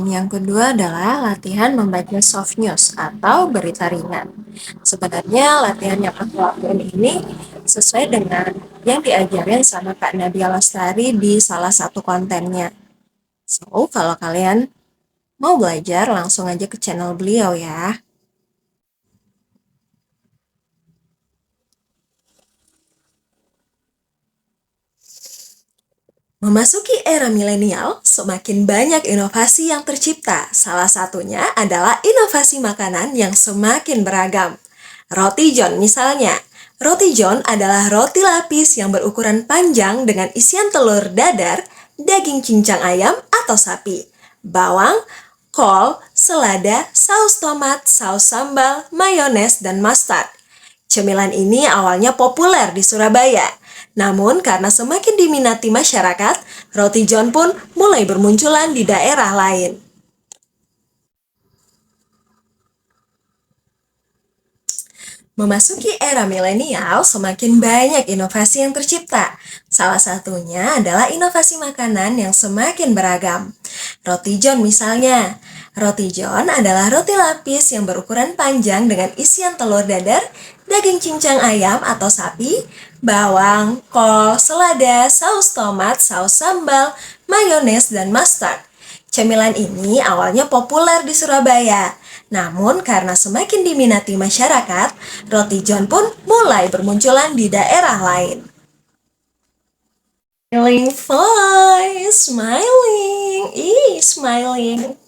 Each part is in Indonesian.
Yang kedua adalah latihan membaca soft news atau berita ringan. Sebenarnya latihan yang aku lakuin ini sesuai dengan yang diajarin sama Kak Nadia Lestari di salah satu kontennya. So, kalau kalian mau belajar, langsung aja ke channel beliau ya. Memasuki era milenial, semakin banyak inovasi yang tercipta. Salah satunya adalah inovasi makanan yang semakin beragam. Roti John misalnya. Roti John adalah roti lapis yang berukuran panjang dengan isian telur dadar, daging cincang ayam atau sapi, bawang, kol, selada, saus tomat, saus sambal, mayones, dan mustard. Cemilan ini awalnya populer di Surabaya. Namun karena semakin diminati masyarakat, roti John pun mulai bermunculan di daerah lain. Memasuki era milenial, semakin banyak inovasi yang tercipta. Salah satunya adalah inovasi makanan yang semakin beragam. Roti John misalnya. Roti John adalah roti lapis yang berukuran panjang dengan isian telur dadar, daging cincang ayam atau sapi, bawang, kol, selada, saus tomat, saus sambal, mayones, dan mustard. Cemilan ini awalnya populer di Surabaya, namun karena semakin diminati masyarakat, roti John pun mulai bermunculan di daerah lain. Smiling voice, smiling, smiling.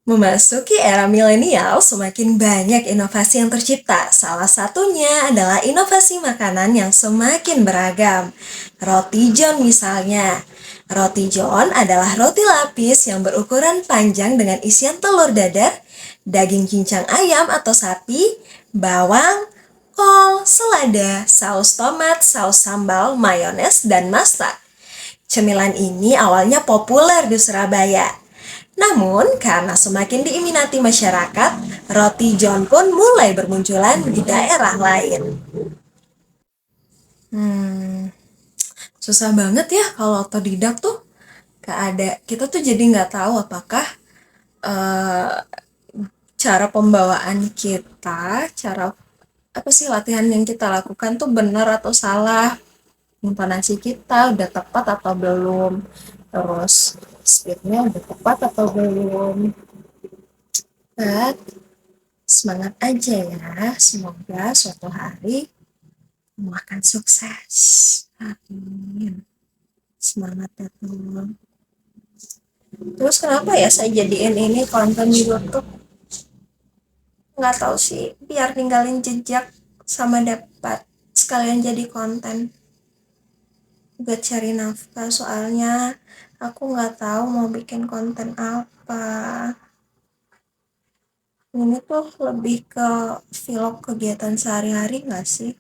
Memasuki era milenial, semakin banyak inovasi yang tercipta. Salah satunya adalah inovasi makanan yang semakin beragam. Roti John misalnya. Roti John adalah roti lapis yang berukuran panjang dengan isian telur dadar, daging cincang ayam atau sapi, bawang, kol, selada, saus tomat, saus sambal, mayones, dan mustard. Cemilan ini awalnya populer di Surabaya. Namun, karena semakin diminati masyarakat, roti John pun mulai bermunculan di daerah lain. Susah banget ya kalau otodidak tuh. Kita tuh jadi nggak tahu apakah uh, cara pembawaan kita, cara apa sih latihan yang kita lakukan tuh benar atau salah, intonasi kita udah tepat atau belum, terus speednya udah tepat atau belum. But semangat aja ya, semoga suatu hari kamu akan sukses. Amin. Semangat ya teman. Terus kenapa ya saya jadiin ini konten di YouTube? Nggak tahu sih, biar ninggalin jejak sama dapat sekalian jadi konten buat cari nafkah, soalnya aku nggak tahu mau bikin konten apa. Ini tuh lebih ke vlog kegiatan sehari-hari nggak sih?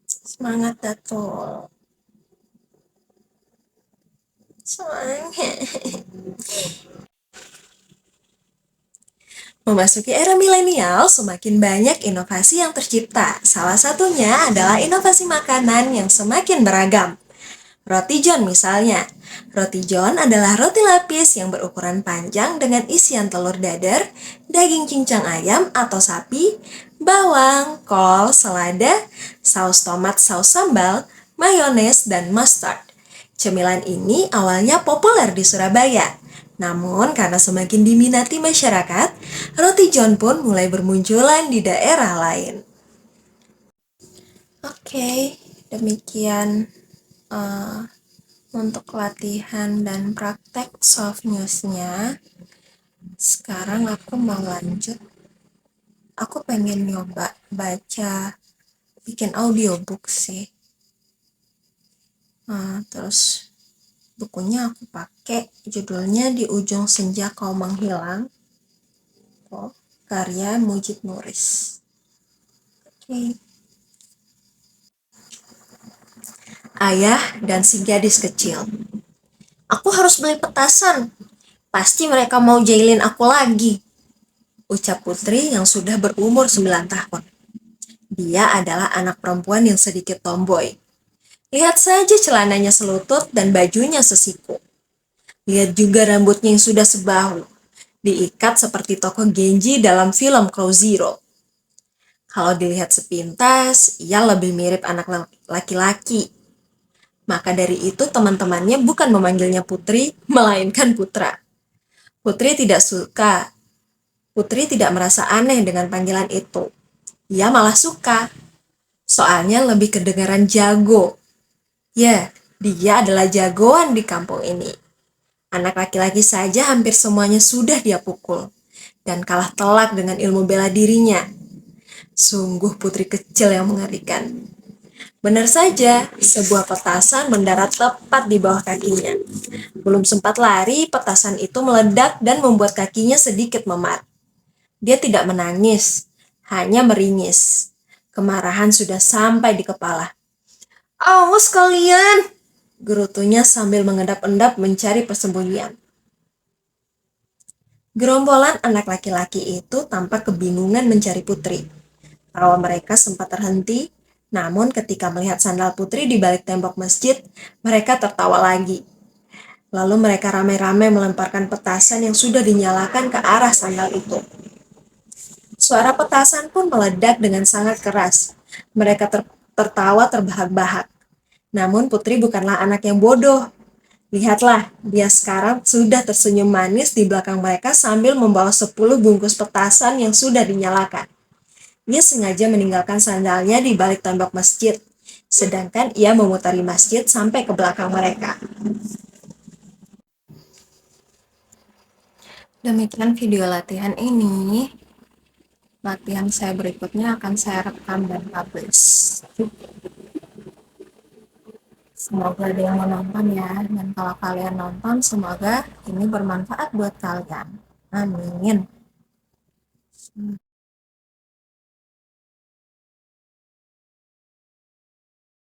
Semangat Datul. Semangat. Memasuki era milenial, semakin banyak inovasi yang tercipta. Salah satunya adalah inovasi makanan yang semakin beragam. Roti John misalnya. Roti John adalah roti lapis yang berukuran panjang dengan isian telur dadar, daging cincang ayam atau sapi, bawang, kol, selada, saus tomat, saus sambal, mayones, dan mustard. Cemilan ini awalnya populer di Surabaya. Namun karena semakin diminati masyarakat, roti John pun mulai bermunculan di daerah lain. Oke, demikian untuk latihan dan praktek soft news-nya. Sekarang aku mau lanjut. Aku pengen nyoba baca, bikin audiobook sih. Terus bukunya aku pakai judulnya Di Ujung Senja Kau Menghilang, karya Mujib Nuris. Oke. Ayah dan si gadis kecil. Aku harus beli petasan. Pasti mereka mau jailin aku lagi, ucap Putri yang sudah berumur 9 tahun. Dia adalah anak perempuan yang sedikit tomboy. Lihat saja celananya selutut dan bajunya sesiku. Lihat juga rambutnya yang sudah sebahu, diikat seperti tokoh Genji dalam film Crow Zero. Kalau dilihat sepintas, ia lebih mirip anak laki-laki. Maka dari itu teman-temannya bukan memanggilnya Putri, melainkan Putra. Putri tidak suka. Putri tidak merasa aneh dengan panggilan itu. Ia malah suka. Soalnya lebih kedengaran jago. Ya, dia adalah jagoan di kampung ini. Anak laki-laki saja hampir semuanya sudah dia pukul. Dan kalah telak dengan ilmu bela dirinya. Sungguh putri kecil yang mengerikan. Benar saja, sebuah petasan mendarat tepat di bawah kakinya. Belum sempat lari, petasan itu meledak dan membuat kakinya sedikit memar. Dia tidak menangis, hanya meringis. Kemarahan sudah sampai di kepala. "Awas kalian!" gerutunya sambil mengendap-endap mencari persembunyian. Gerombolan anak laki-laki itu tampak kebingungan mencari Putri. Tawa mereka sempat terhenti, namun ketika melihat sandal Putri di balik tembok masjid, mereka tertawa lagi. Lalu mereka ramai-ramai melemparkan petasan yang sudah dinyalakan ke arah sandal itu. Suara petasan pun meledak dengan sangat keras. Mereka tertawa terbahak-bahak. Namun Putri bukanlah anak yang bodoh. Lihatlah, dia sekarang sudah tersenyum manis di belakang mereka sambil membawa 10 bungkus petasan yang sudah dinyalakan. Dia sengaja meninggalkan sandalnya di balik tembok masjid, sedangkan ia memutari masjid sampai ke belakang mereka. Demikian video latihan ini. Latihan saya berikutnya akan saya rekam dan publish. Semoga ada yang menonton ya, dan kalau kalian nonton, semoga ini bermanfaat buat kalian. Amin.